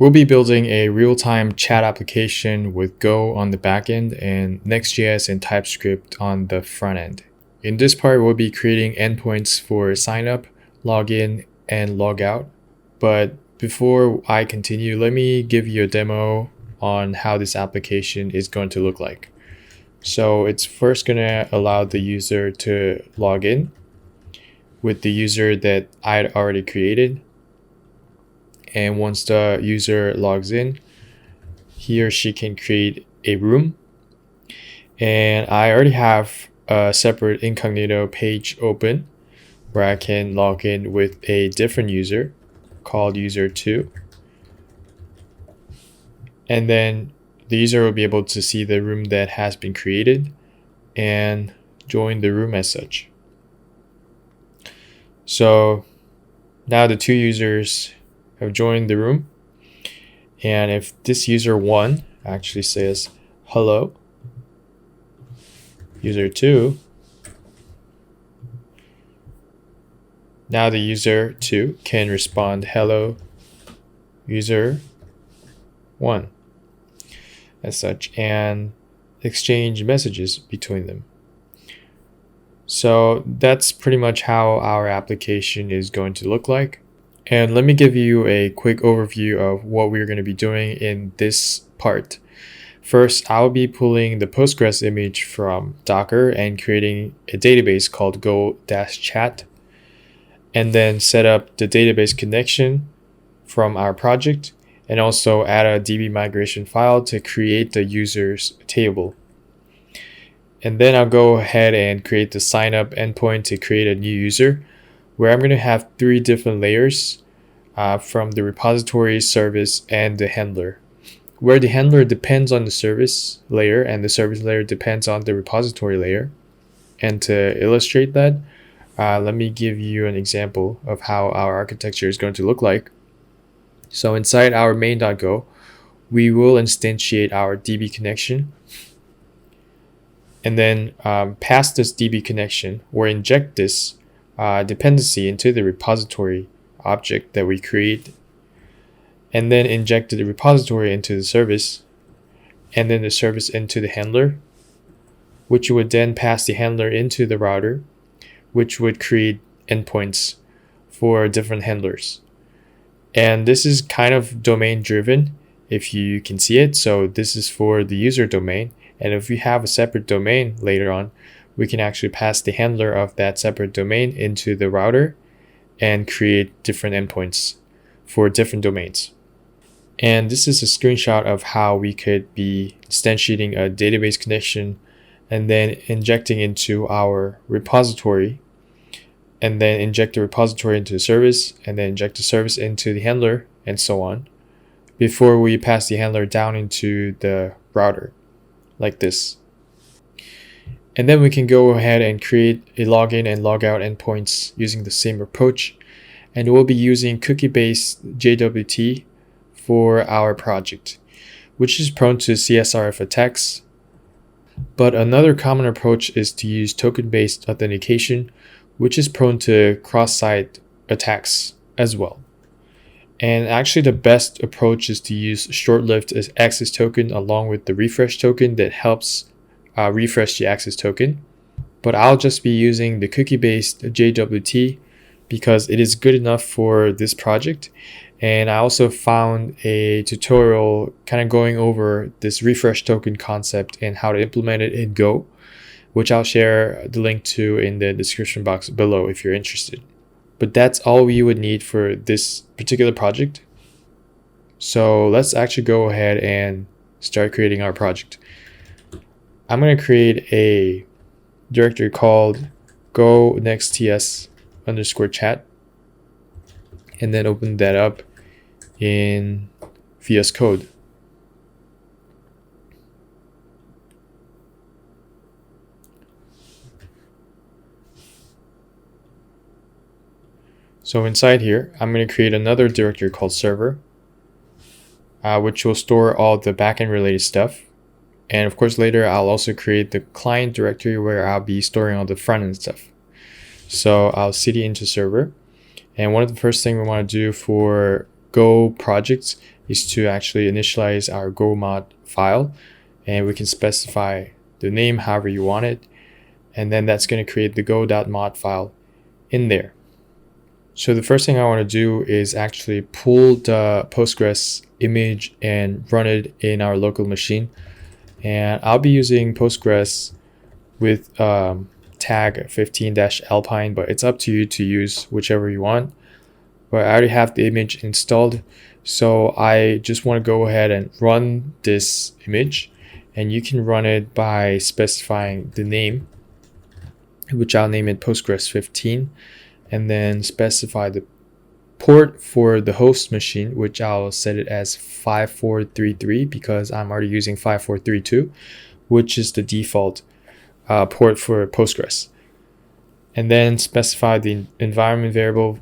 We'll be building a real-time chat application with Go on the backend and Next.js and Typescript on the front end. In this part, we'll be creating endpoints for sign up, login, and logout. But before I continue, let me give you a demo on how this application is going to look like. So it's first going to allow the user to log in with the user that I had already created. And once the user logs in, he or she can create a room. And I already have a separate incognito page open where I can log in with a different user called user2. And then the user will be able to see the room that has been created and join the room as such. So now the two users have joined the room, and if this user 1 actually says hello, user 2, now the user 2 can respond hello user 1 as such and exchange messages between them. So that's pretty much how our application is going to look like. And let me give you a quick overview of what we're going to be doing in this part. First, I'll be pulling the Postgres image from Docker and creating a database called go-chat, and then set up the database connection from our project, and also add a DB migration file to create the user's table. And then I'll go ahead and create the sign up endpoint to create a new user, where I'm going to have 3 different layers from the repository, service, and the handler, where the handler depends on the service layer and the service layer depends on the repository layer. And to illustrate that, let me give you an example of how our architecture is going to look like. So inside our main.go, we will instantiate our DB connection, and then pass this DB connection or inject this dependency into the repository object that we create, and then inject the repository into the service, and then the service into the handler, which would then pass the handler into the router, which would create endpoints for different handlers. And this is kind of domain driven, if you can see it. So this is for the user domain, and if we have a separate domain later on, we can actually pass the handler of that separate domain into the router and create different endpoints for different domains. And this is a screenshot of how we could be instantiating a database connection and then injecting into our repository, and then inject the repository into the service, and then inject the service into the handler, and so on, before we pass the handler down into the router, like this. And then we can go ahead and create a login and logout endpoints using the same approach. And we'll be using cookie-based JWT for our project, which is prone to CSRF attacks. But another common approach is to use token-based authentication, which is prone to cross-site attacks as well. And actually the best approach is to use short-lived access token along with the refresh token that helps refresh the access token. But I'll just be using the cookie-based JWT because it is good enough for this project. And I also found a tutorial kind of going over this refresh token concept and how to implement it in Go, which I'll share the link to in the description box below if you're interested. But that's all we would need for this particular project. So let's actually go ahead and start creating our project. I'm going to create a directory called go-nexts_chat, and then open that up in VS Code. So inside here, I'm going to create another directory called server, which will store all the backend related stuff. And of course, later I'll also create the client directory where I'll be storing all the front end stuff. So I'll cd into server. And one of the first things we want to do for Go projects is to actually initialize our Go mod file, and we can specify the name however you want it, and then that's going to create the go.mod file in there. So the first thing I want to do is actually pull the Postgres image and run it in our local machine. And I'll be using Postgres with tag 15-alpine, but it's up to you to use whichever you want. But I already have the image installed, so I just want to go ahead and run this image. And you can run it by specifying the name, which I'll name it Postgres 15. And then specify the port for the host machine, which I'll set it as 5433 because I'm already using 5432, which is the default port for Postgres. And then specify the environment variable,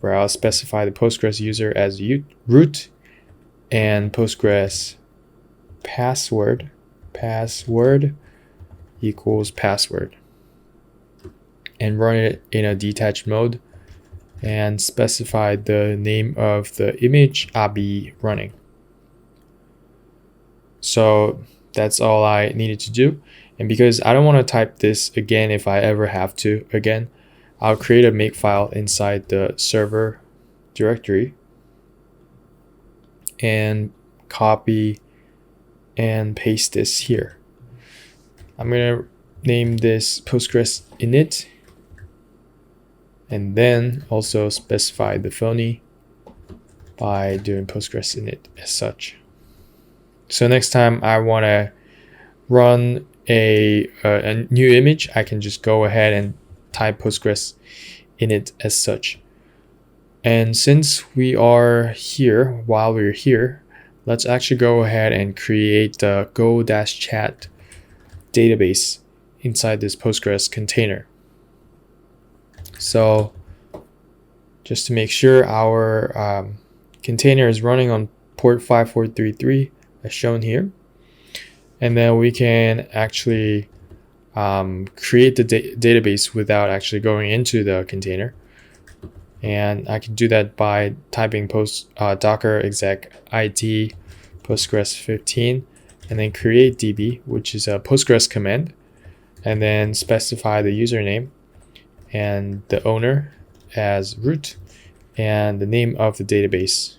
where I'll specify the Postgres user as root and Postgres password equals password, and run it in a detached mode, and specify the name of the image I'll be running. So that's all I needed to do. And because I don't want to type this again if I ever have to again, I'll create a makefile inside the server directory and copy and paste this here. I'm going to name this Postgres init, and then also specify the phony by doing Postgres init as such. So next time I want to run a new image, I can just go ahead and type Postgres init as such. And since we are here, while we're here, let's actually go ahead and create the go-chat database inside this Postgres container. So just to make sure our container is running on port 5433 as shown here, and then we can actually create the database without actually going into the container. And I can do that by typing docker exec it postgres 15 and then create db, which is a Postgres command, and then specify the username and the owner as root and the name of the database.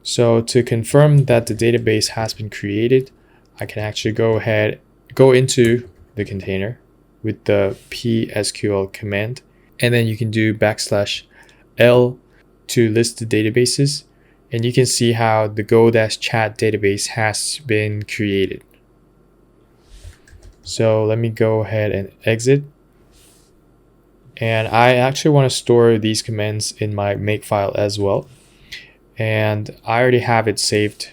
So to confirm that the database has been created, I can actually go into the container with the psql command, and then you can do \l to list the databases, and you can see how the go-chat database has been created. So let me go ahead and exit. And I actually want to store these commands in my makefile as well. And I already have it saved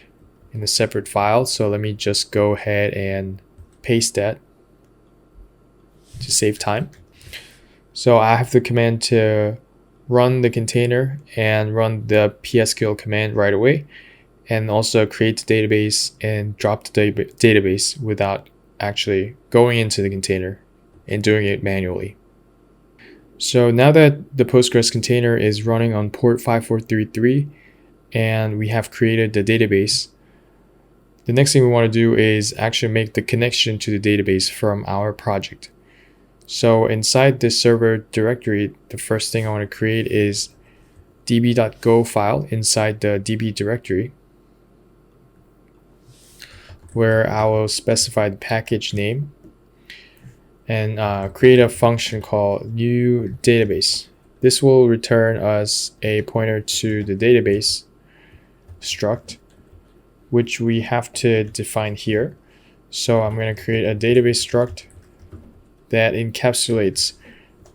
in a separate file. So let me just go ahead and paste that to save time. So I have the command to run the container and run the psql command right away, and also create the database and drop the database without actually going into the container and doing it manually. So now that the Postgres container is running on port 5433 and we have created the database, the next thing we want to do is actually make the connection to the database from our project. So inside this server directory, the first thing I want to create is db.go file inside the db directory, where I will specify the package name and create a function called new database. This will return us a pointer to the database struct, which we have to define here. So I'm going to create a database struct that encapsulates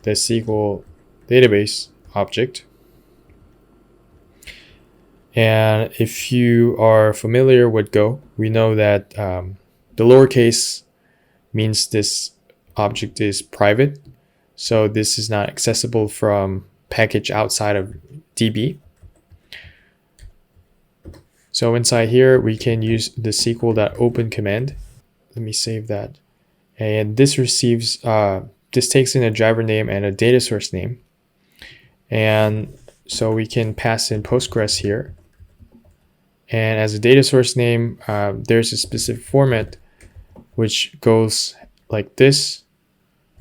the SQL database object. And if you are familiar with Go, we know that the lowercase means this object is private. So this is not accessible from package outside of DB. So inside here, we can use the SQL.open command. Let me save that. And this receives, this takes in a driver name and a data source name. And So we can pass in Postgres here. And as a data source name, there's a specific format which goes like this,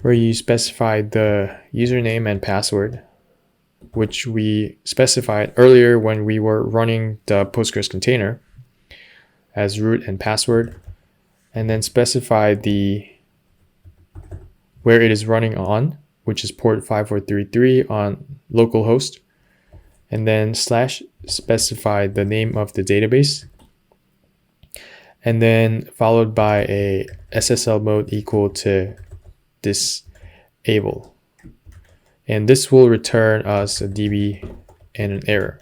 where you specify the username and password, which we specified earlier when we were running the Postgres container as root and password, and then specify the where it is running on, which is port 5433 on localhost, and then slash specify the name of the database, and then followed by a SSL mode equal to disable. And this will return us a DB and an error.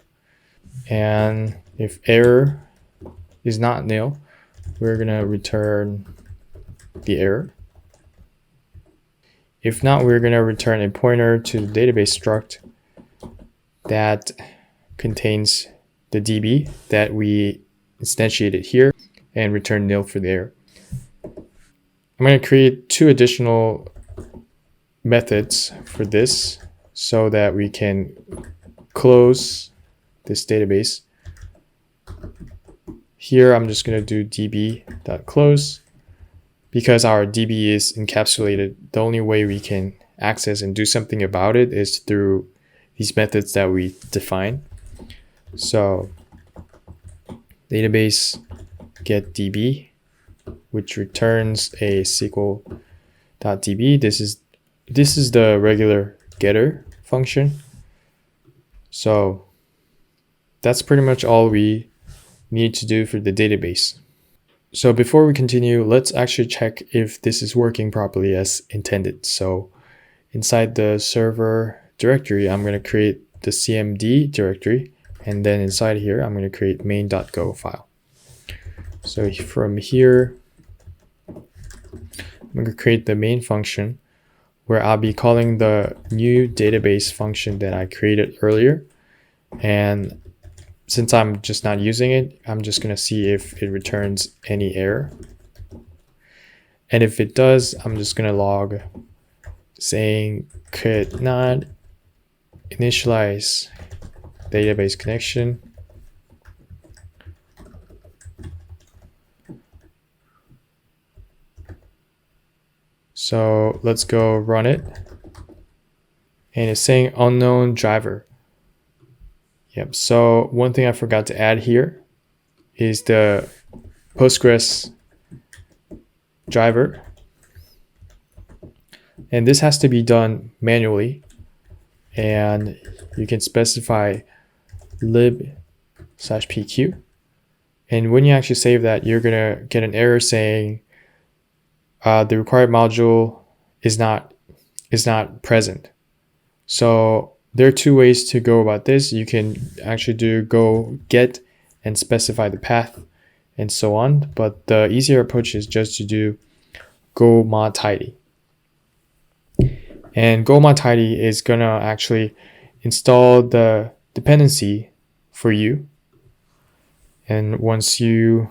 And if error is not nil, we're gonna return the error. If not, we're gonna return a pointer to the database struct that contains the DB that we instantiated here and return nil for the error. I'm going to create 2 additional methods for this so that we can close this database. Here I'm just going to do db.close. Because our DB is encapsulated, the only way we can access and do something about it is through these methods that we define. So database get DB, which returns a SQL.db. This is the regular getter function. So that's pretty much all we need to do for the database. So before we continue, let's actually check if this is working properly as intended. So inside the server directory, I'm going to create the cmd directory, and then inside here, I'm going to create main.go file. So from here, I'm going to create the main function where I'll be calling the new database function that I created earlier. And since I'm just not using it, I'm just going to see if it returns any error. And if it does, I'm just going to log saying could not initialize database connection. So let's go run it. And it's saying unknown driver. Yep, so one thing I forgot to add here is the Postgres driver. And this has to be done manually. And you can specify lib/pq. And when you actually save that, you're gonna get an error saying the required module is not present. So there are 2 ways to go about this. You can actually do go get and specify the path and so on. But the easier approach is just to do go mod tidy. And go mod tidy is gonna actually install the dependency for you. And once you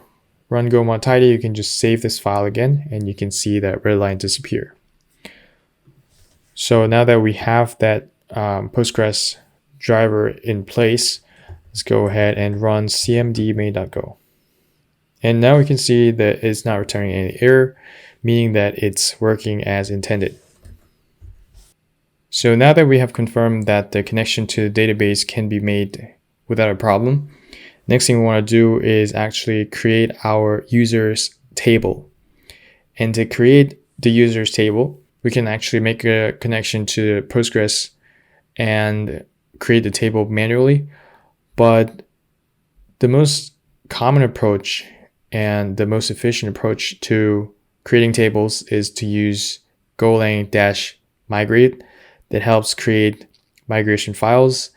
run go mod tidy, you can just save this file again, and you can see that red line disappear. So now that we have that Postgres driver in place, let's go ahead and run cmd main.go. And now we can see that it's not returning any error, meaning that it's working as intended. So now that we have confirmed that the connection to the database can be made without a problem, next thing we want to do is actually create our users table. And to create the users table, we can actually make a connection to Postgres and create the table manually. But the most common approach and the most efficient approach to creating tables is to use golang-migrate that helps create migration files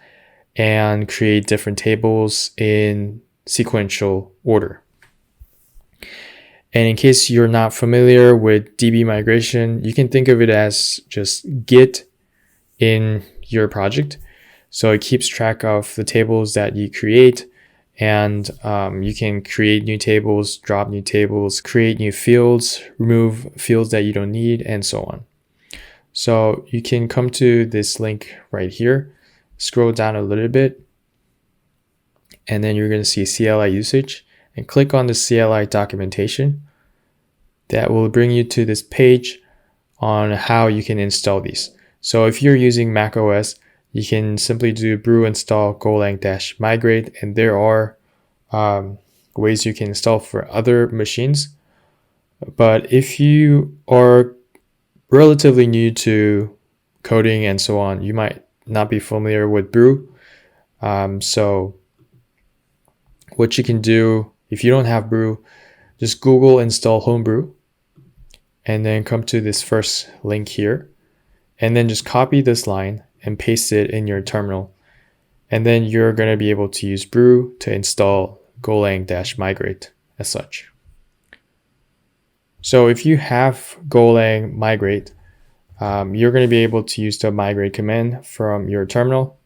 and create different tables in sequential order. And in case you're not familiar with DB migration, you can think of it as just Git in your project. So it keeps track of the tables that you create, and you can create new tables, drop new tables, create new fields, remove fields that you don't need, and so on. So you can come to this link right here scroll down a little bit, and then you're going to see CLI usage, and click on the CLI documentation. That will bring you to this page on how you can install these. So if you're using Mac OS, you can simply do brew install golang-migrate, and there are ways you can install for other machines. But if you are relatively new to coding and so on, you might not be familiar with brew. So what you can do, if you don't have brew, just Google install homebrew, and then come to this first link here, and then just copy this line and paste it in your terminal. And then you're going to be able to use brew to install golang-migrate as such. So if you have golang-migrate, you're going to be able to use the migrate command from your terminal.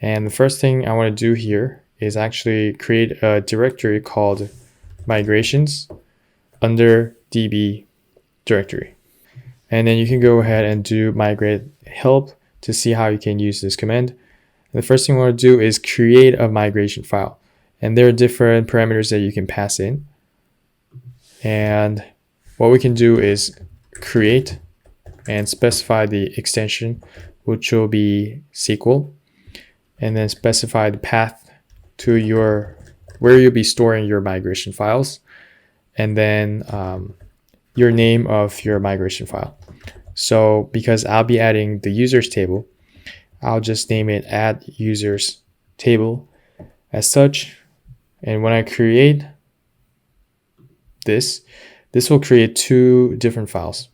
And the first thing I want to do here is actually create a directory called migrations under db directory. And then you can go ahead and do migrate help to see how you can use this command. And the first thing we want to do is create a migration file. And there are different parameters that you can pass in. And what we can do is create and specify the extension, which will be SQL, and then specify the path to where you'll be storing your migration files, and then your name of your migration file. So because I'll be adding the users table, I'll just name it add users table as such. And when I create this will create two different files.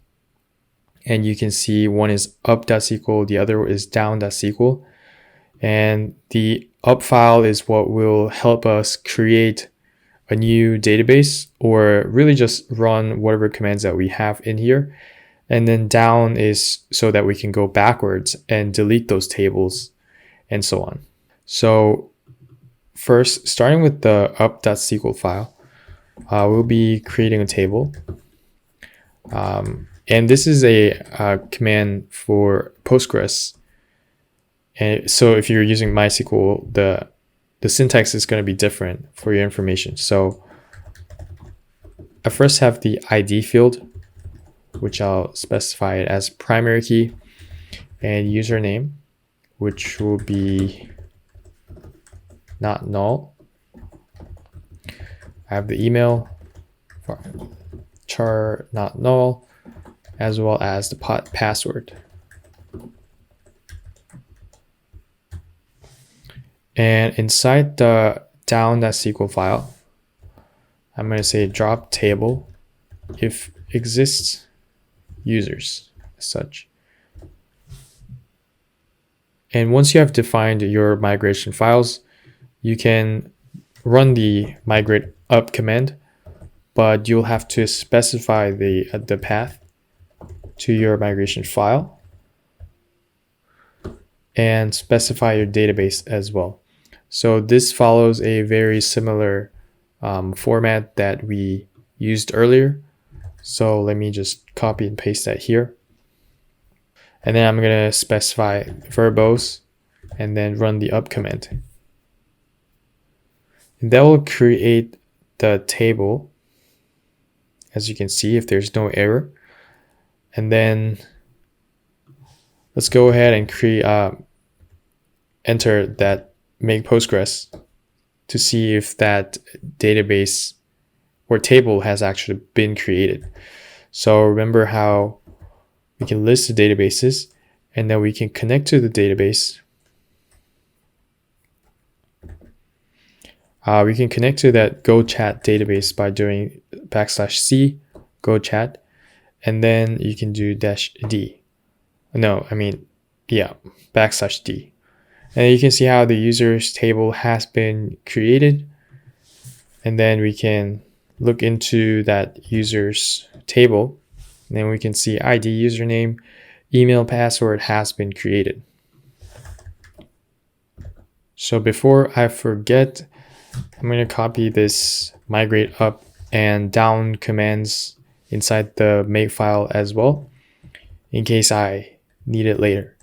And you can see one is up.sql, the other is down.sql. And the up file is what will help us create a new database, or really just run whatever commands that we have in here. And then down is so that we can go backwards and delete those tables and so on. So first, starting with the up.sql file, we'll be creating a table. And this is a command for Postgres. And so if you're using MySQL, the syntax is going to be different for your information. So I first have the ID field, which I'll specify it as primary key, and username, which will be not null. I have the email, char not null, as well as the password. And inside the down.sql file, I'm going to say drop table if exists users as such. And once you have defined your migration files, you can run the migrate up command, but you'll have to specify the path to your migration file and specify your database as well. So this follows a very similar format that we used earlier. So let me just copy and paste that here. And then I'm going to specify verbose and then run the up command. And that will create the table, as you can see, if there's no error. And then let's go ahead and create enter that make Postgres to see if that database or table has actually been created. So remember how we can list the databases, and then we can connect to the database. We can connect to that GoChat database by doing \c GoChat, and then you can do -d. \d. And you can see how the users table has been created. And then we can look into that users table. And then we can see ID, username, email, password has been created. So before I forget, I'm going to copy this migrate up and down commands inside the make file as well, in case I need it later.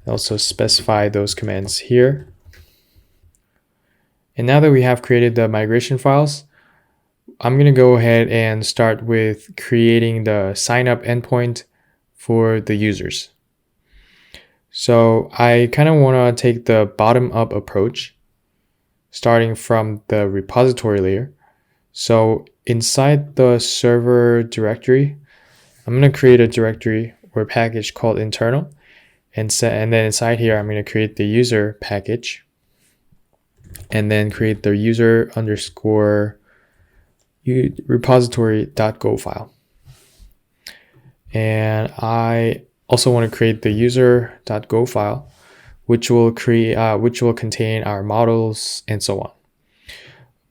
Also specify those commands here. And now that we have created the migration files, I'm going to go ahead and start with creating the signup endpoint for the users. So I kind of want to take the bottom-up approach, starting from the repository layer. So inside the server directory, I'm going to create a directory or package called internal. And then inside here, I'm going to create the user package. And then create the user underscore repository.go file. And I also want to create the user.go file, which will contain our models and so on.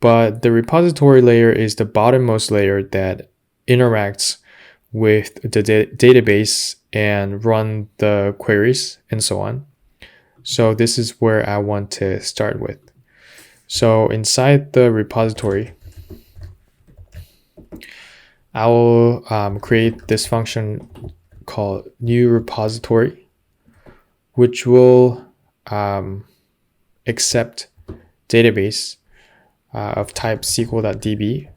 But the repository layer is the bottommost layer that interacts with the database and run the queries and so on. So this is where I want to start with. So inside the repository, I will create this function called new repository, which will accept database of type SQL.db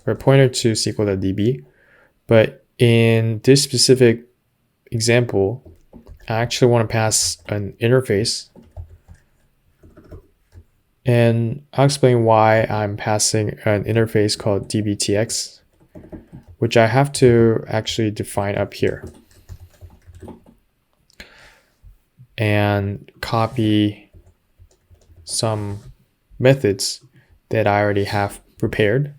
or pointer to SQL.db. But in this specific example, I actually want to pass an interface. And I'll explain why I'm passing an interface called dbtx, which I have to actually define up here. And copy some methods that I already have prepared.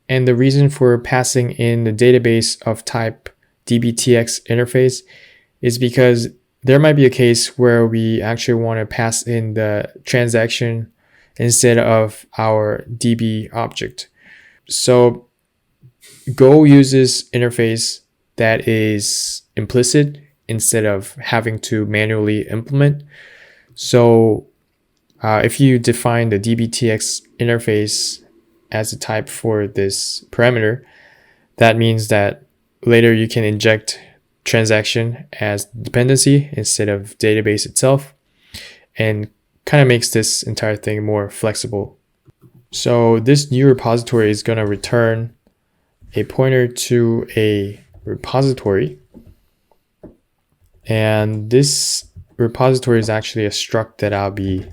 And the reason for passing in the database of type dbtx interface is because there might be a case where we actually want to pass in the transaction instead of our DB object. So Go uses interface that is implicit instead of having to manually implement. So if you define the dbtx interface as a type for this parameter, that means that later you can inject transaction as dependency instead of database itself, and kind of makes this entire thing more flexible. So this new repository is going to return a pointer to a repository, and this repository is actually a struct that I'll be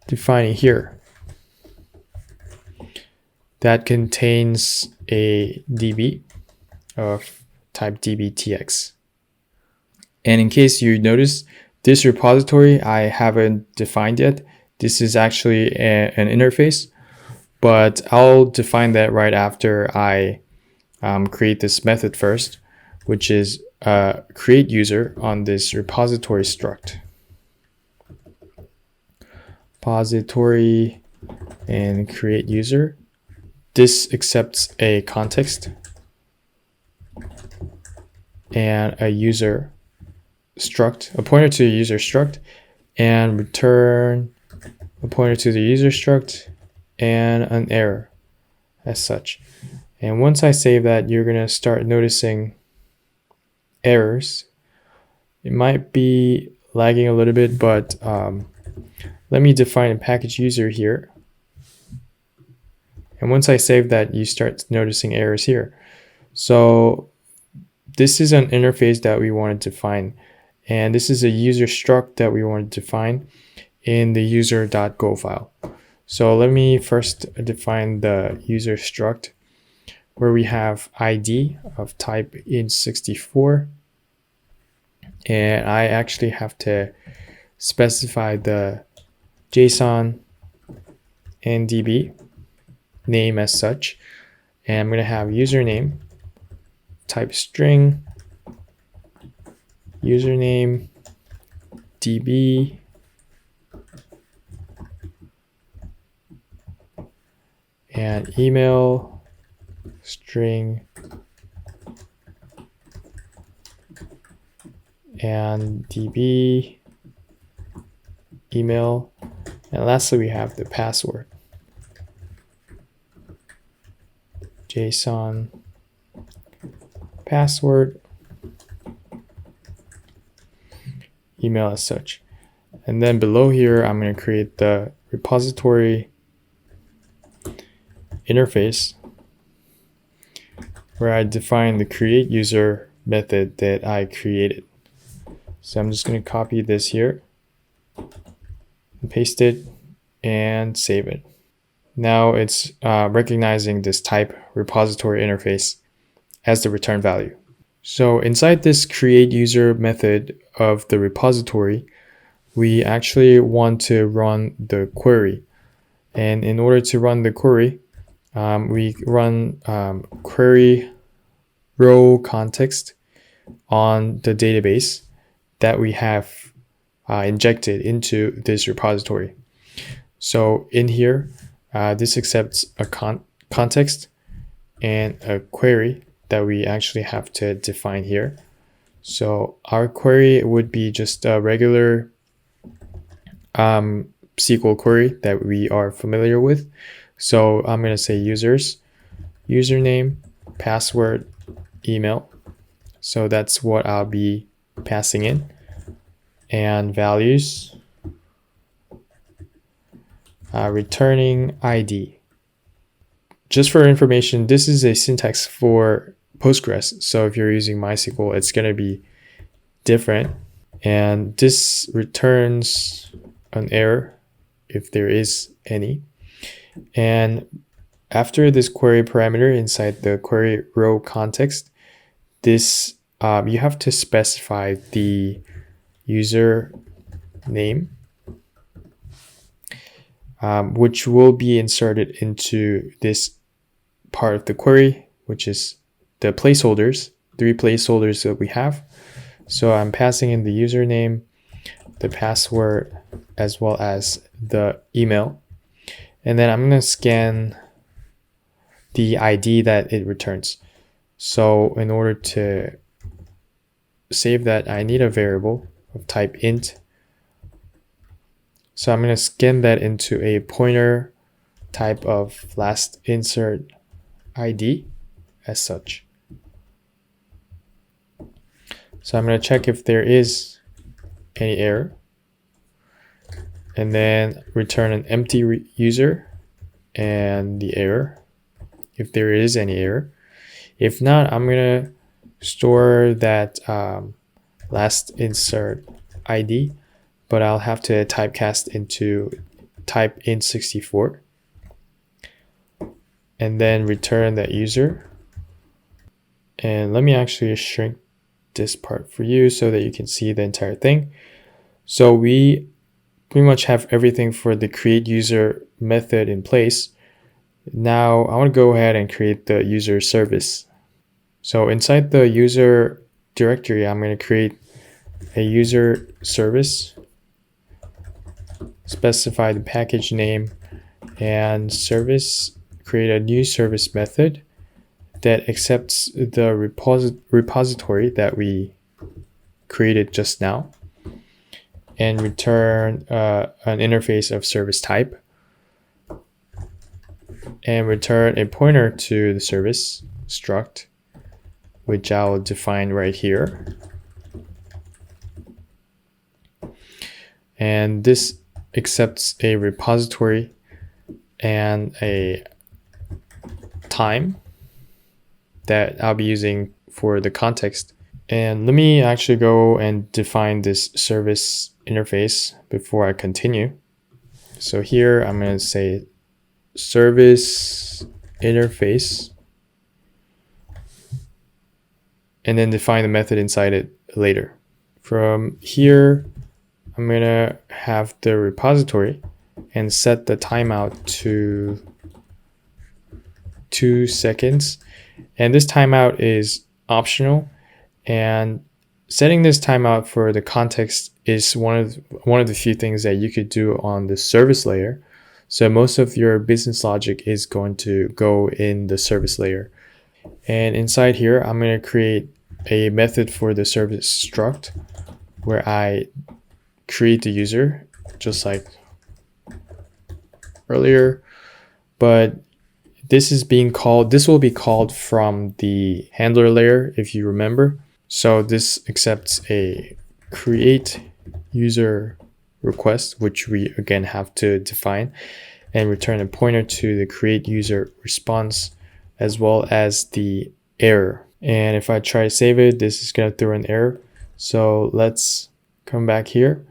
defining here that contains a DB of type dbtx. And in case you notice, this repository I haven't defined yet. This is actually an interface, but I'll define that right after I create this method first, which is create user on this repository struct. Repository and create user. This accepts a context and a user struct, a pointer to a user struct, and return a pointer to the user struct and an error as such. And once I save that, you're going to start noticing errors. It might be lagging a little bit, but let me define a package user here. And once I save that, you start noticing errors here. So this is an interface that we want to define, and this is a user struct that we want to define in the user.go file. So let me first define the user struct, where we have ID of type int64, and I actually have to specify the JSON and DB name as such, and I'm going to have username type string, username DB, and email string, and DB email, and lastly we have the password. JSON password email as such. And then below here, I'm going to create the repository interface where I define the create user method that I created. So I'm just going to copy this here and paste it and save it. Now it's recognizing this type repository interface as the return value. So inside this create user method of the repository, we actually want to run the query. And in order to run the query, we run query row context on the database that we have injected into this repository. So in here, this accepts a context and a query that we actually have to define here. So our query would be just a regular SQL query that we are familiar with. So I'm going to say users, username, password, email. So that's what I'll be passing in. And values, returning ID. Just for information, this is a syntax for Postgres. So if you're using MySQL, it's going to be different. And this returns an error if there is any. And after this query parameter inside the query row context, this you have to specify the user name, which will be inserted into this part of the query, which is the placeholders, 3 placeholders that we have. So I'm passing in the username, the password, as well as the email. And then I'm going to scan the ID that it returns. So in order to save that, I need a variable of type int. So I'm going to scan that into a pointer type of last insert ID as such. So I'm going to check if there is any error, and then return an empty user and the error if there is any error. If not, I'm going to store that last insert ID, but I'll have to typecast into type int64 and then return that user. And let me actually shrink this part for you so that you can see the entire thing. So we pretty much have everything for the create user method in place. Now I want to go ahead and create the user service. So inside the user directory, I'm going to create a user service, specify the package name and service, create a new service method that accepts the repository that we created just now, and return an interface of service type, and return a pointer to the service struct, which I'll define right here. And this accepts a repository and a time that I'll be using for the context. And let me actually go and define this service interface before I continue. So here I'm going to say service interface, and then define the method inside it later. From here, I'm going to have the repository and set the timeout to 2 seconds. And this timeout is optional, and setting this timeout for the context is one of the few things that you could do on the service layer. So most of your business logic is going to go in the service layer. And inside here, I'm going to create a method for the service struct where I create the user just like earlier, but this will be called from the handler layer, if you remember. So this accepts a create user request, which we again have to define, and return a pointer to the create user response, as well as the error. And if I try to save it, this is going to throw an error. So let's come back here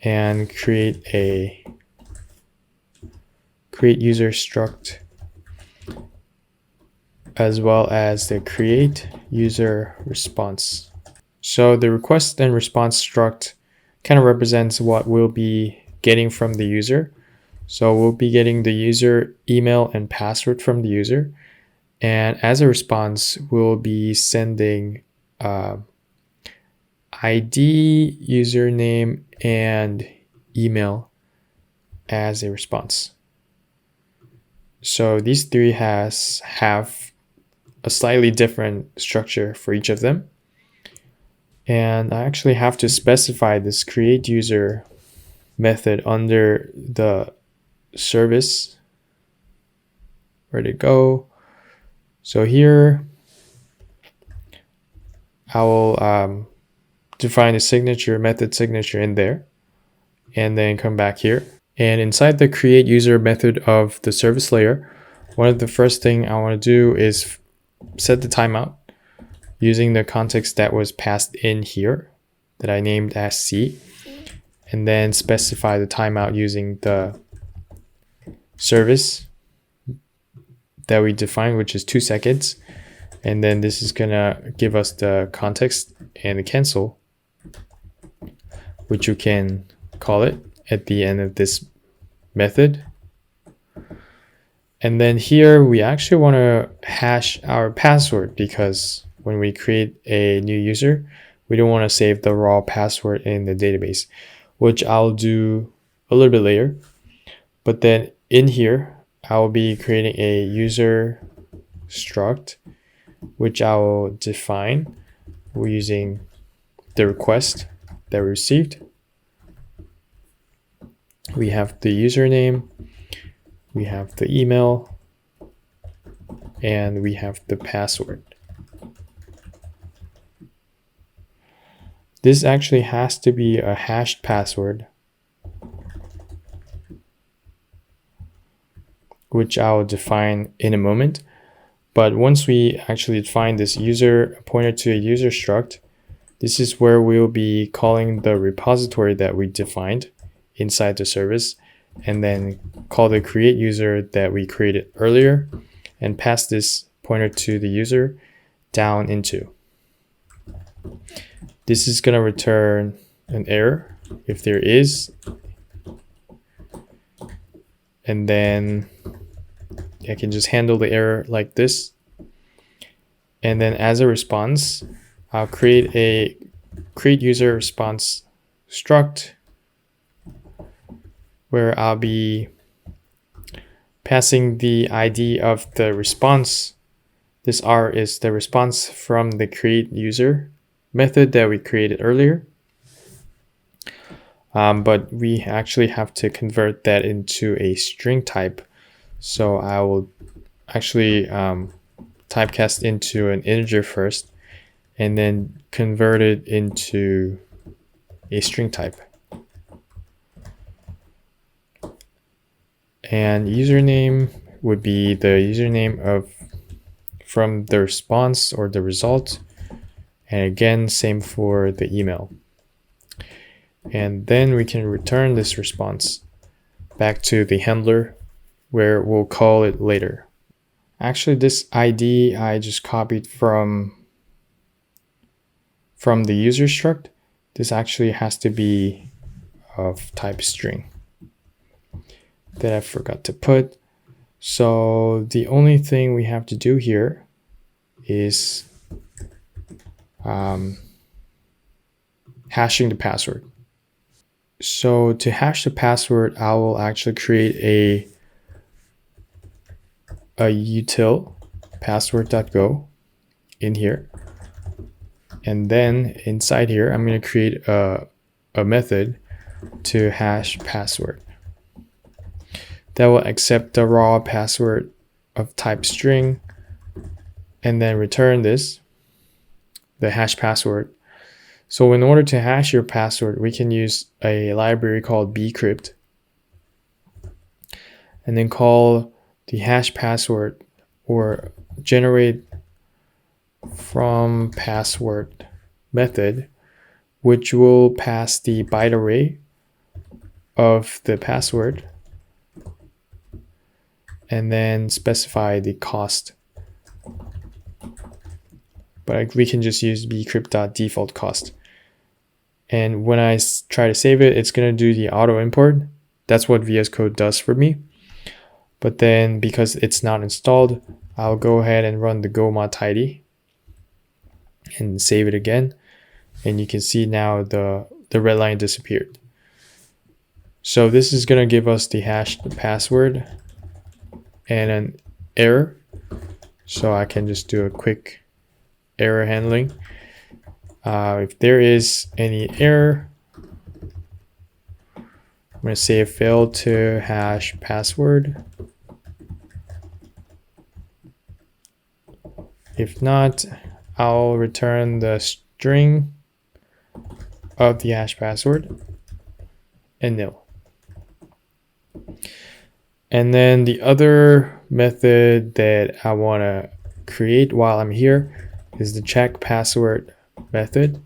and create a create user struct, as well as the create user response. So the request and response struct kind of represents what we'll be getting from the user. So we'll be getting the user email and password from the user. And as a response, we'll be sending ID, username, and email as a response. So these three have a slightly different structure for each of them. And I actually have to specify this create user method under the service. Where'd it go? So here, I will define a signature, method signature in there, and then come back here. And inside the create user method of the service layer, one of the first thing I want to do is set the timeout using the context that was passed in here that I named as C, and then specify the timeout using the service that we defined, which is 2 seconds. And then this is gonna give us the context and the cancel, which you can call it at the end of this method. And then here we actually want to hash our password, because when we create a new user, we don't want to save the raw password in the database, which I'll do a little bit later. But then in here, I'll be creating a user struct, which I will define using the request that we received. We have the username, we have the email, and we have the password. This actually has to be a hashed password, which I'll define in a moment. But once we actually define this user pointer to a user struct, this is where we'll be calling the repository that we defined inside the service, and then call the create user that we created earlier and pass this pointer to the user down into. This is going to return an error if there is. And then I can just handle the error like this. And then as a response, I'll create a create user response struct where I'll be passing the ID of the response. This R is the response from the create user method that we created earlier. But we actually have to convert that into a string type. So I will actually typecast into an integer first, and then convert it into a string type. And username would be the username of from the response or the result. And again, same for the email. And then we can return this response back to the handler, where we'll call it later. Actually, this ID I just copied from the user struct. This actually has to be of type string that I forgot to put. So the only thing we have to do here is hashing the password. So to hash the password, I will actually create a util password.go in here. And then inside here, I'm going to create a method to hash password that will accept the raw password of type string and then return this, the hash password. So in order to hash your password, we can use a library called bcrypt and then call the hash password or generate from password method, which will pass the byte array of the password and then specify the cost. But we can just use bcrypt.default cost. And when I try to save it, it's going to do the auto import. That's what VS Code does for me. But then because it's not installed, I'll go ahead and run the go-mod-tidy and save it again. And you can see now the red line disappeared. So this is going to give us the hashed password and an error. So I can just do a quick error handling. If there is any error, I'm going to say it failed to hash password. If not, I'll return the string of the hash password and nil. And then the other method that I want to create while I'm here is the check password method,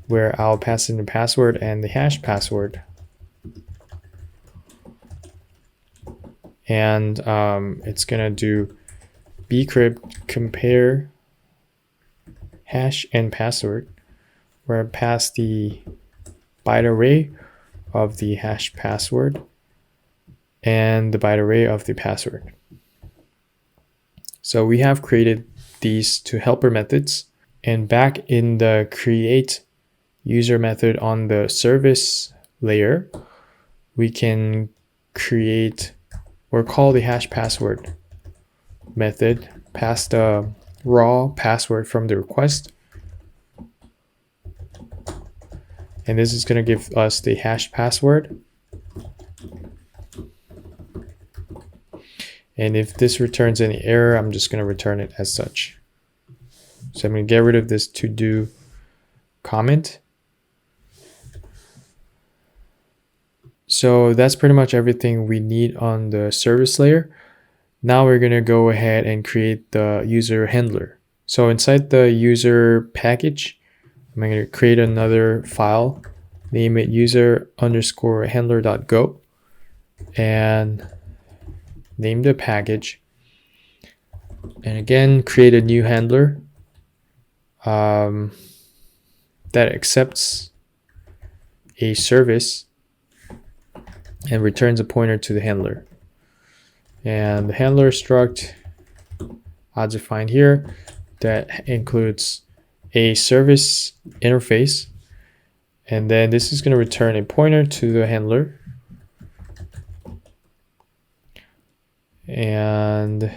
where I'll pass in the password and the hash password. And it's going to do bcrypt compare hash and password, where I pass the byte array of the hash password and the byte array of the password. So we have created these two helper methods, and back in the create user method on the service layer, we can create or call the hash password method, pass the raw password from the request, and this is going to give us the hash password. And if this returns any error, I'm just going to return it as such. So I'm going to get rid of this to do comment. So that's pretty much everything we need on the service layer. Now we're going to go ahead and create the user handler. So inside the user package, I'm going to create another file, name it user_handler.go, and name the package. And again, create a new handler that accepts a service and returns a pointer to the handler. And the handler struct I'll define here that includes a service interface, and then this is going to return a pointer to the handler, and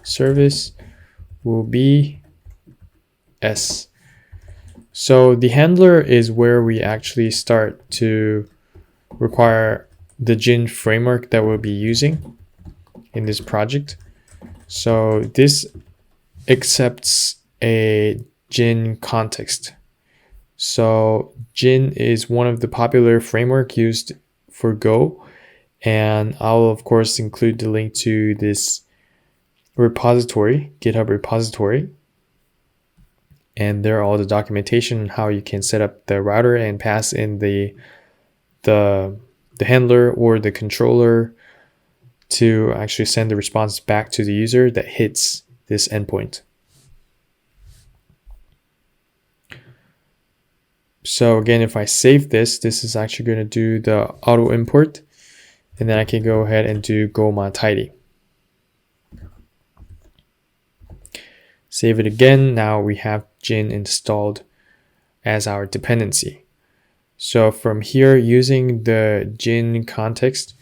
service will be S. So the handler is where we actually start to require the Gin framework that we'll be using in this project. So this accepts a Gin context. So Gin is one of the popular framework used for Go, and I'll of course include the link to this repository, GitHub repository, and there are all the documentation on how you can set up the router and pass in the handler or the controller to actually send the response back to the user that hits this endpoint. So again, if I save this, this is actually going to do the auto import, and then I can go ahead and do go-mod-tidy. Save it again. Now we have Gin installed as our dependency. So from here, using the Gin context,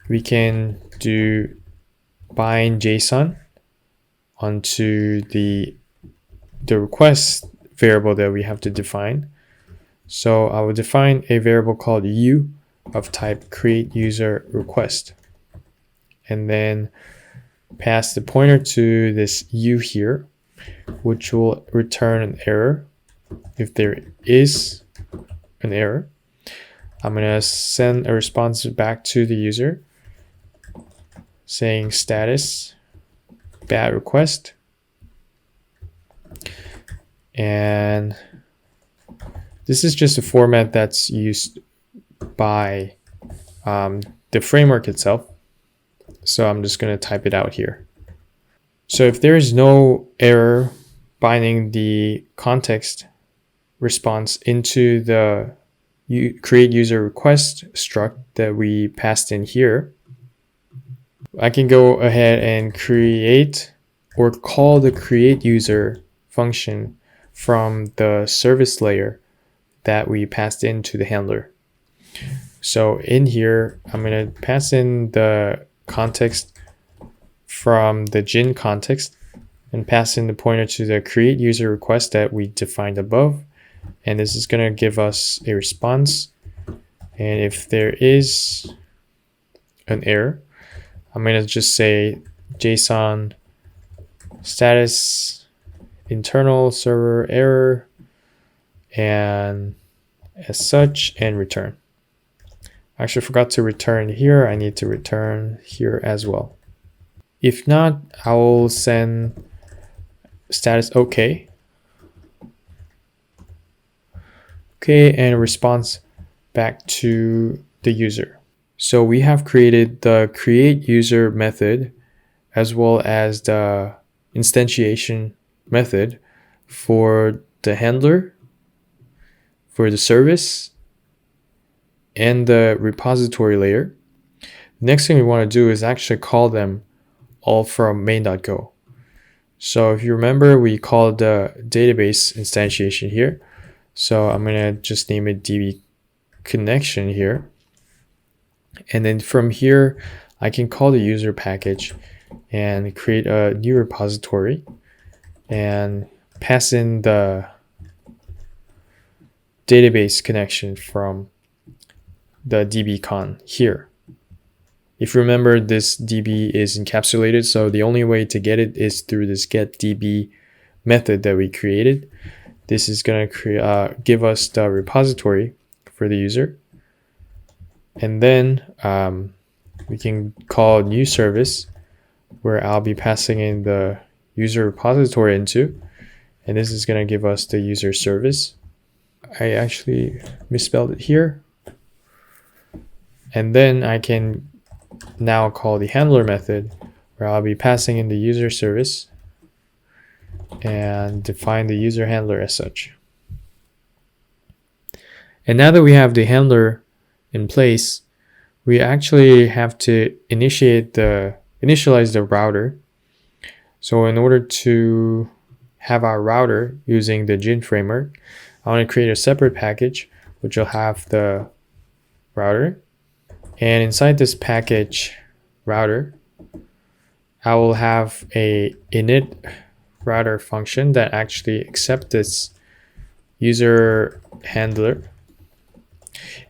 we can do bind JSON onto the request variable that we have to define. So I will define a variable called u of type create user request, and then pass the pointer to this u here, which will return an error. if there is an error, I'm going to send a response back to the user saying status bad request. And this is just a format that's used by the framework itself. So I'm just going to type it out here. So if there is no error binding the context response into the create user request struct that we passed in here, I can go ahead and create or call the create user function from the service layer that we passed into the handler. So in here, I'm going to pass in the context from the gin context and pass in the pointer to the create user request that we defined above. And this is going to give us a response. And if there is an error, I'm going to just say JSON status internal server error and as such and return. I actually forgot to return here. I need to return here as well. If not, I will send status OK. Okay, and a response back to the user. So we have created the create user method as well as the instantiation method for the handler, for the service, and the repository layer. Next thing we want to do is actually call them all from main.go. So if you remember, we called the database instantiation here. So I'm going to just name it DB connection here. And then from here, I can call the user package and create a new repository and pass in the database connection from the dbcon here. If you remember, this DB is encapsulated, so the only way to get it is through this getDB method that we created. This is going to give us the repository for the user. And then we can call new service where I'll be passing in the user repository into. And this is going to give us the user service. I actually misspelled it here. And then I can now call the handler method where I'll be passing in the user service and define the user handler as such. And now that we have the handler in place, we actually have to initialize the router. So in order to have our router using the gin framework, I want to create a separate package which will have the router. And inside this package router, I will have a init router function that actually accepts this user handler.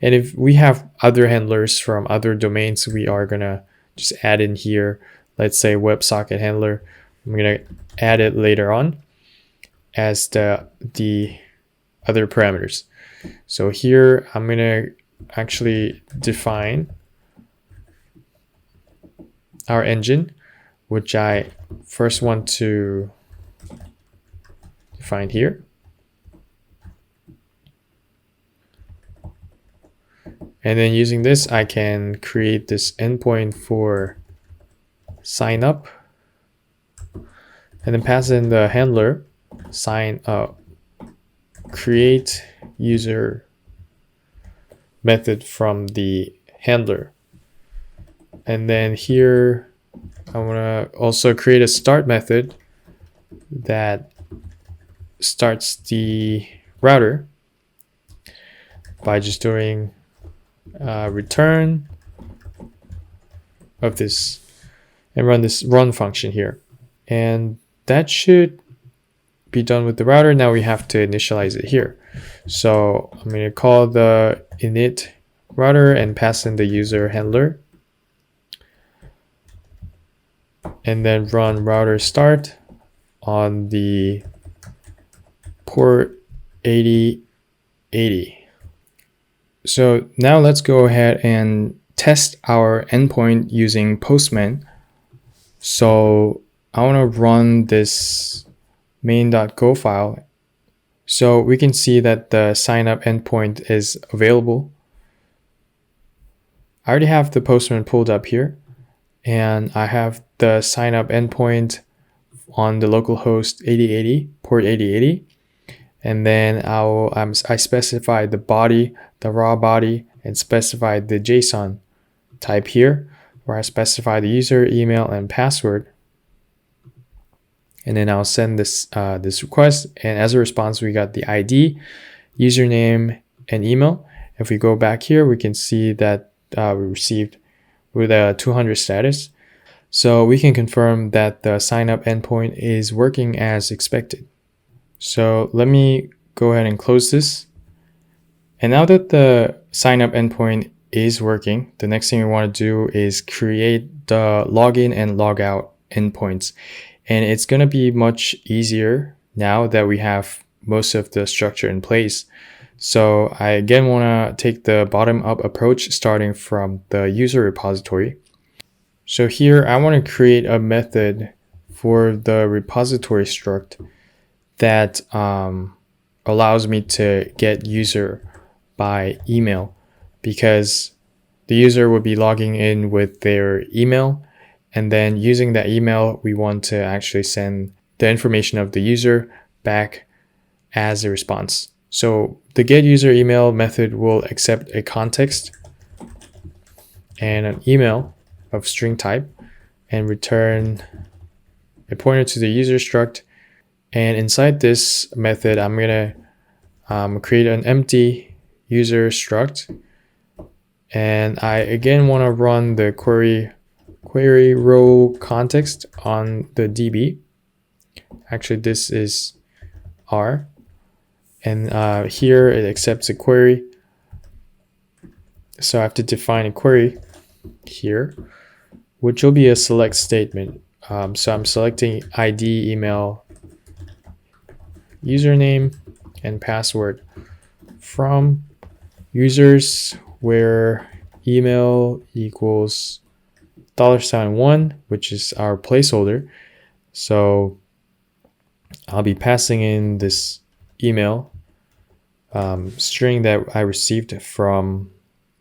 And if we have other handlers from other domains, we are gonna just add in here, let's say WebSocket handler. I'm gonna add it later on as the other parameters. So here I'm gonna actually define our engine, which I first want to define here. And then using this, I can create this endpoint for sign up and then pass in the handler sign up create user method from the handler. And then here I want to also create a start method that starts the router by just doing return of this and run this run function here. And that should be done with the router. Now we have to initialize it here. So I'm going to call the init router and pass in the user handler. And then run router start on the port 8080. So now let's go ahead and test our endpoint using Postman. So I want to run this main.go file. So we can see that the signup endpoint is available. I already have the Postman pulled up here, and I have the signup endpoint on the localhost 8080, port 8080. And then I specify the body, the raw body, and specify the JSON type here, where I specify the user, email, and password. And then I'll send this request, and as a response, we got the ID, username, and email. If we go back here, we can see that we received with a 200 status. So we can confirm that the signup endpoint is working as expected. So let me go ahead and close this. And now that the signup endpoint is working, the next thing we want to do is create the login and logout endpoints. And it's going to be much easier now that we have most of the structure in place. So I again want to take the bottom-up approach starting from the user repository. So here I want to create a method for the repository struct that allows me to get user by email, because the user would be logging in with their email, and then using that email we want to actually send the information of the user back as a response. So the get user email method will accept a context and an email of string type and return a pointer to the user struct. And inside this method, I'm going to create an empty user struct. And I again want to run the query row context on the DB. Actually, this is R. And here it accepts a query. So I have to define a query here, which will be a select statement. So I'm selecting ID, email, username, and password from users where email equals $1, which is our placeholder. So I'll be passing in this email string that I received from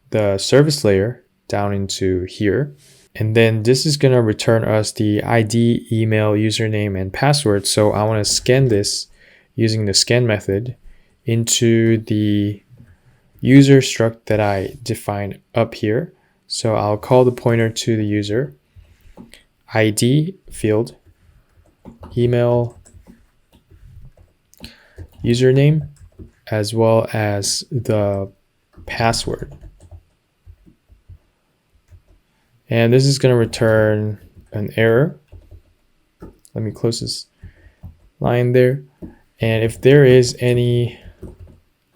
the service layer down into here. And then this is going to return us the ID, email, username, and password. So I want to scan this using the scan method into the user struct that I defined up here. So I'll call the pointer to the user, ID field, email, username, as well as the password. And this is going to return an error. Let me close this line there. And if there is any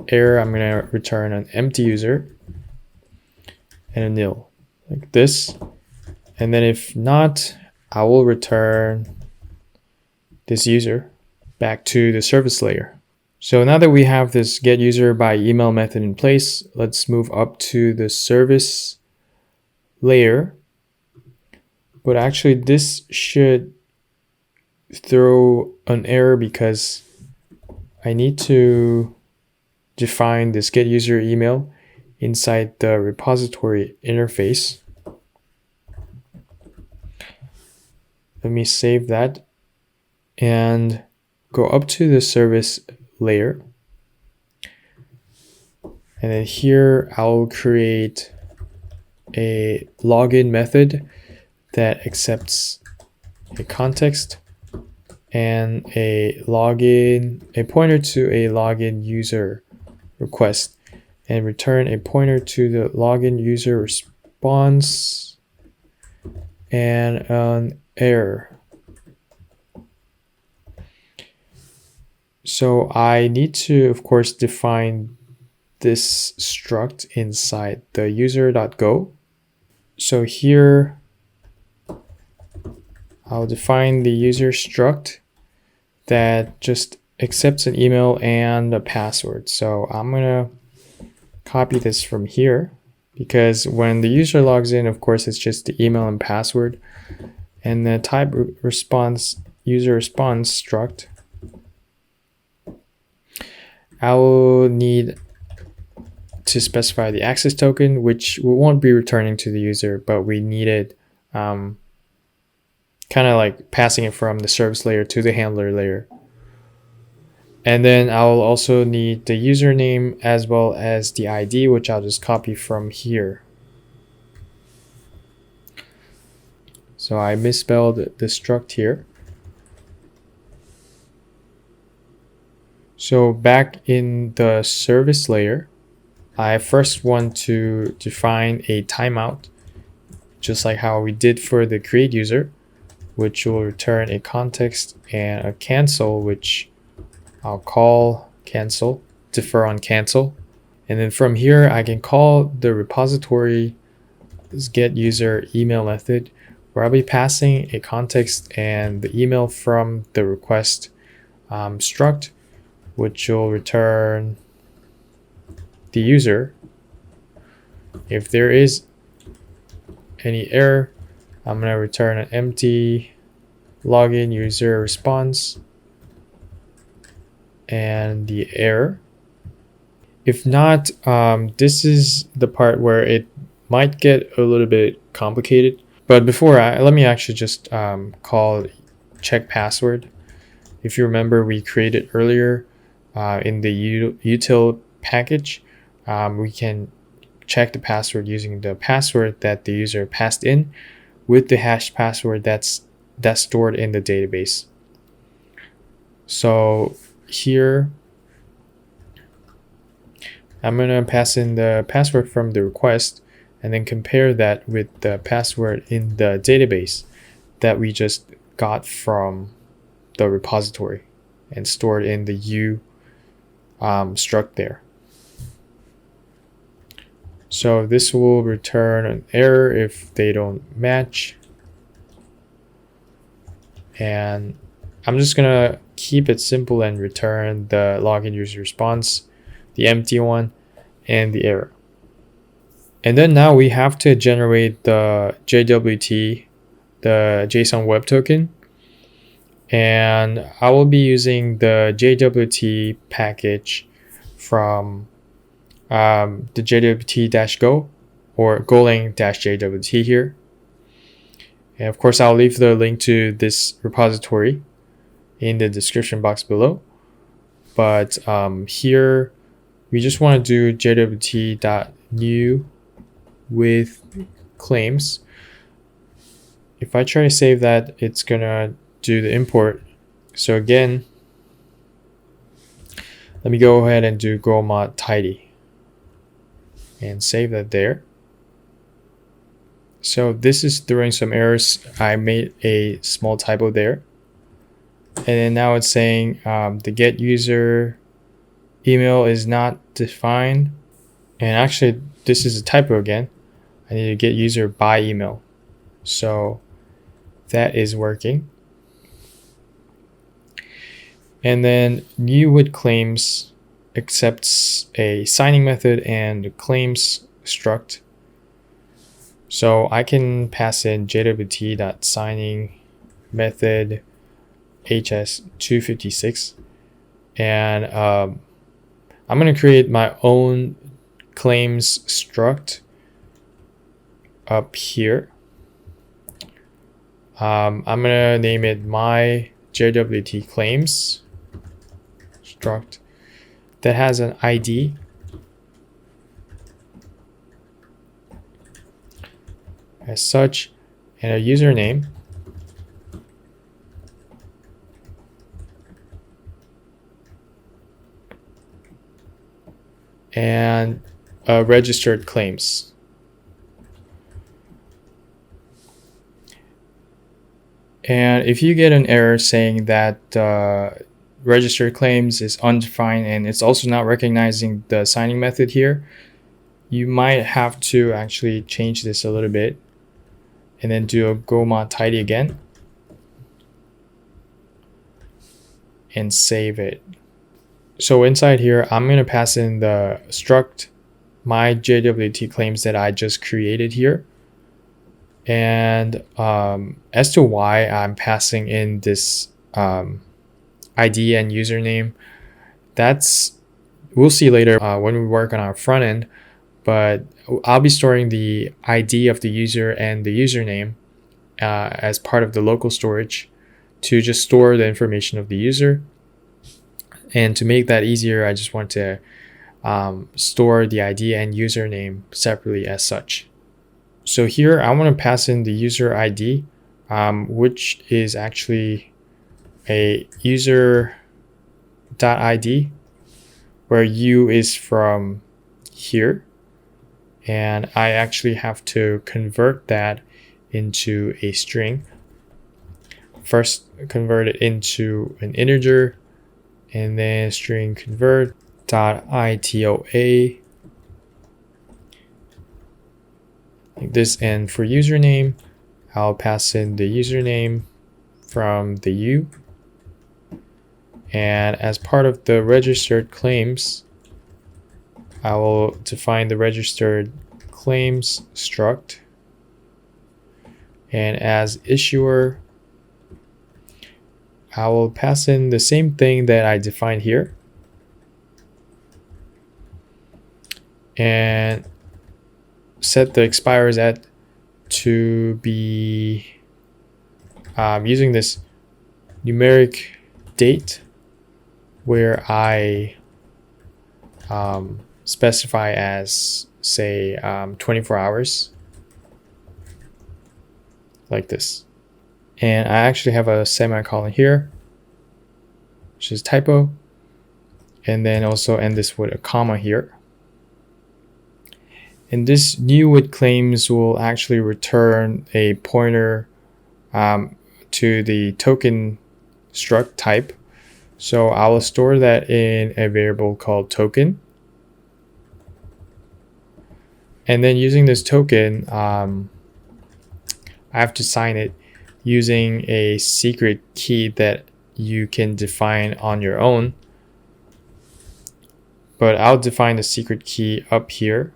error, I'm going to return an empty user and a nil, like this. And then if not, I will return this user back to the service layer. So now that we have this get user by email method in place, let's move up to the service layer. But actually this should throw an error because I need to define this get user email inside the repository interface. Let me save that and go up to the service layer. And then here I'll create a login method that accepts a context and a pointer to a login user request, and return a pointer to the login user response and an error. So I need to, of course, define this struct inside the user.go. So here I'll define the user struct that just accepts an email and a password. So I'm gonna copy this from here, because when the user logs in, of course, it's just the email and password. And the type response user response struct, I will need to specify the access token, which we won't be returning to the user, but we need it kind of like passing it from the service layer to the handler layer. And then I'll also need the username as well as the ID, which I'll just copy from here. So I misspelled the struct here. So back in the service layer, I first want to define a timeout, just like how we did for the create user, which will return a context, and a cancel, which I'll call cancel, defer on cancel. And then from here, I can call the repository get user email method, where I'll be passing a context and the email from the request struct, which will return the user. If there is any error, I'm going to return an empty login user response and the error. If not, this is the part where it might get a little bit complicated. But before, let me actually just call check password. If you remember, we created earlier in the util package, we can check the password using the password that the user passed in with the hash password that's stored in the database. So here, I'm going to pass in the password from the request and then compare that with the password in the database that we just got from the repository and stored in the u struct there. So this will return an error if they don't match. And I'm just gonna keep it simple and return the login user response, the empty one, and the error. And then now we have to generate the JWT, the JSON web token. And I will be using the JWT package from the JWT-go or golang-JWT here. And of course, I'll leave the link to this repository in the description box below. But here, we just want to do JWT.new with claims. If I try to save that, it's gonna do the import. So again, let me go ahead and do go mod tidy and save that there. So this is throwing some errors. I made a small typo there. And then now it's saying the get user email is not defined. And actually, this is a typo again. I need to get user by email. So that is working. And then new with claims accepts a signing method and the claims struct. So I can pass in JWT.signing method HS256, and I'm going to create my own claims struct up here. I'm going to name it my JWT claims struct that has an ID as such and a username. And registered claims. And if you get an error saying that registered claims is undefined and it's also not recognizing the signing method here, you might have to actually change this a little bit and then do a go mod tidy again. and save it. So inside here, I'm going to pass in the struct my JWT claims that I just created here. And as to why I'm passing in this ID and username, we'll see later when we work on our front end. But I'll be storing the ID of the user and the username as part of the local storage to just store the information of the user. And to make that easier, I just want to store the ID and username separately as such. So here I want to pass in the user ID, which is actually a user.id, where u is from here. And I actually have to convert that into a string. First, convert it into an integer, and then string convert .itoa like this. And for username, I'll pass in the username from the u. And as part of the registered claims, I will define the registered claims struct. And as issuer, I will pass in the same thing that I defined here. And set the expires at to be using this numeric date, where I specify as, say, 24 hours, like this. And I actually have a semicolon here, which is typo, and then also end this with a comma here. And this new with claims will actually return a pointer to the token struct type. So I will store that in a variable called token. And then using this token, I have to sign it using a secret key that you can define on your own. But I'll define the secret key up here.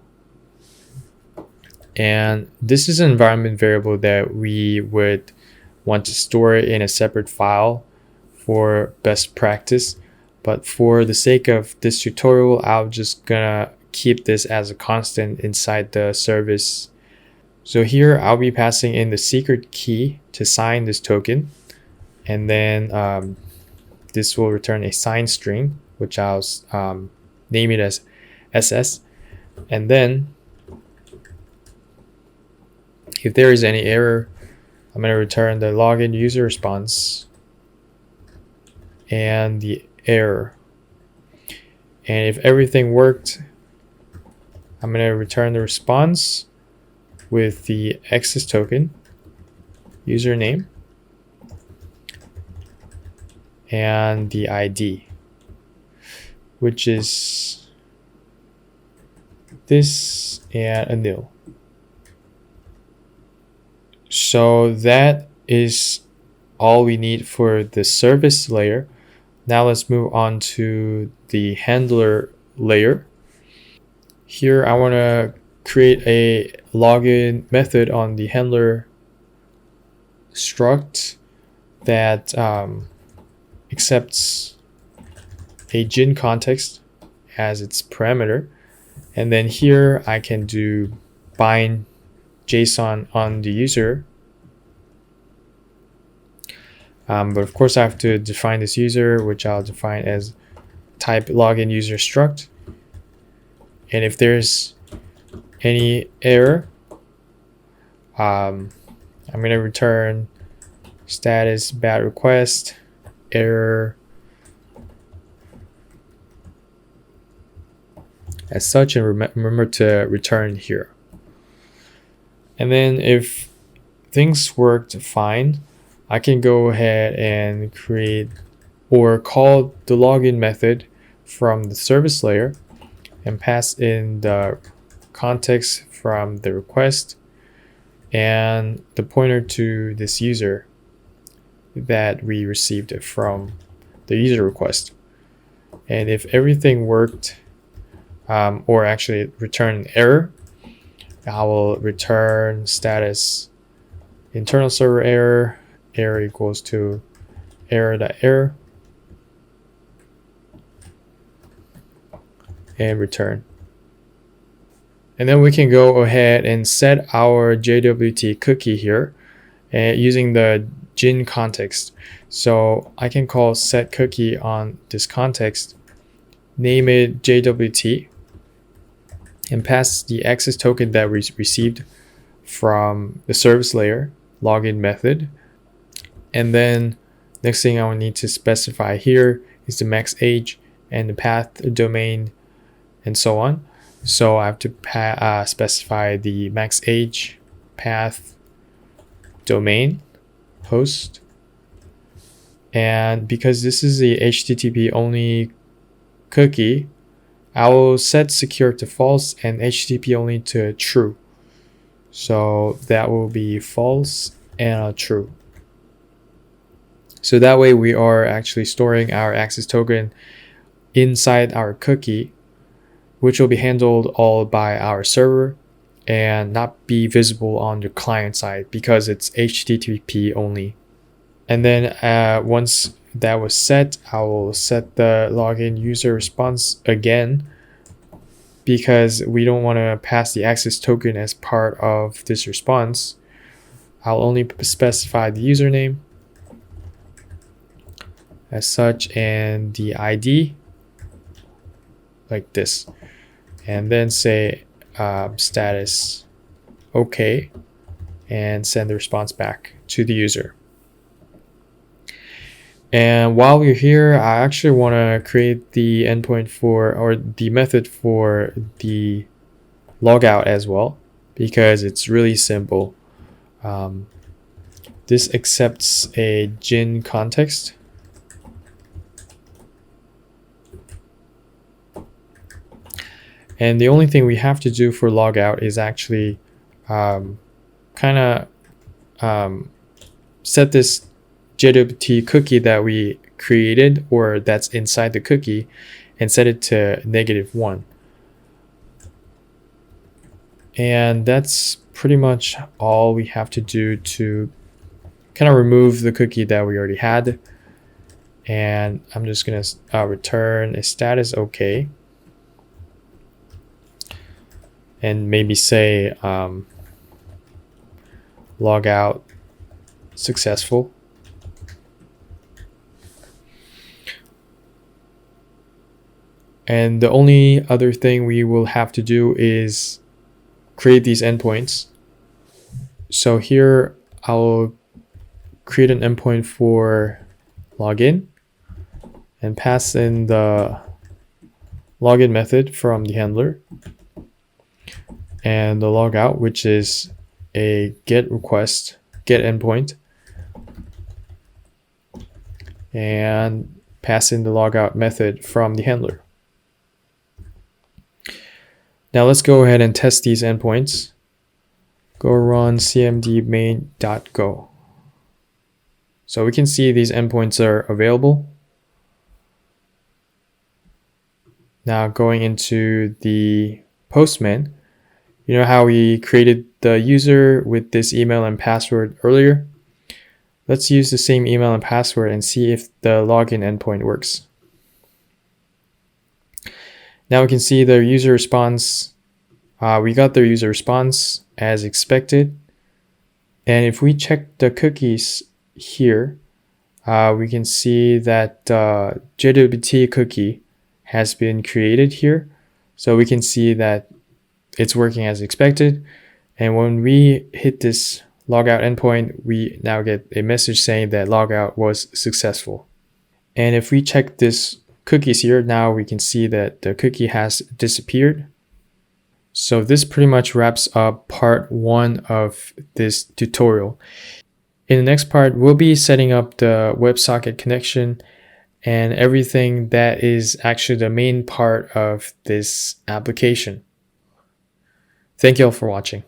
And this is an environment variable that we would want to store in a separate file for best practice. But for the sake of this tutorial, I'm just gonna keep this as a constant inside the service. So here I'll be passing in the secret key to sign this token. And then this will return a signed string, which I'll name it as SS. And then if there is any error, I'm going to return the login user response and the error. And if everything worked, I'm going to return the response with the access token, username, and the ID, which is this and a nil. So that is all we need for the service layer. Now let's move on to the handler layer. Here I want to create a login method on the handler struct that accepts a GIN context as its parameter. And then here I can do bind JSON on the user. But of course I have to define this user, which I'll define as type login user struct. And if there's any error, I'm going to return status bad request error as such, and remember to return here. And then if things worked fine, I can go ahead and create or call the login method from the service layer and pass in the context from the request and the pointer to this user that we received it from the user request. And if everything worked, or actually return an error, I will return status internal server error, error equals to error.error, and return. And then we can go ahead and set our JWT cookie here using the gin context. So I can call set cookie on this context, name it JWT, and pass the access token that we received from the service layer login method. And then next thing I will need to specify here is the max age and the path, domain, and so on. So I have to specify the max age, path, domain, host. And because this is the HTTP only cookie, I will set secure to false and HTTP only to true. So that will be false and true. So that way we are actually storing our access token inside our cookie, which will be handled all by our server and not be visible on the client side because it's HTTP only. And then once that was set, I will set the login user response again because we don't want to pass the access token as part of this response. I'll only specify the username as such and the ID like this, and then say status OK and send the response back to the user. And while we're here, I actually want to create the endpoint for, or the method for the logout as well, because it's really simple. This accepts a gin context. And the only thing we have to do for logout is actually set this JWT cookie that we created, or that's inside the cookie, and set it to -1. And that's pretty much all we have to do to kind of remove the cookie that we already had. And I'm just going to return a status OK. And maybe say logout successful. And the only other thing we will have to do is create these endpoints. So here I'll create an endpoint for login and pass in the login method from the handler, and the logout, which is a get request, get endpoint, and pass in the logout method from the handler. Now let's go ahead and test these endpoints. Go run cmd main.go. So we can see these endpoints are available. Now going into the Postman, you know how we created the user with this email and password earlier? Let's use the same email and password and see if the login endpoint works. Now we can see the user response. We got the user response as expected. And if we check the cookies here, we can see that JWT cookie has been created here. So we can see that it's working as expected. And when we hit this logout endpoint, we now get a message saying that logout was successful. And if we check this cookies here, now we can see that the cookie has disappeared. So this pretty much wraps up part 1 of this tutorial. In the next part, we'll be setting up the WebSocket connection and everything that is actually the main part of this application. Thank you all for watching.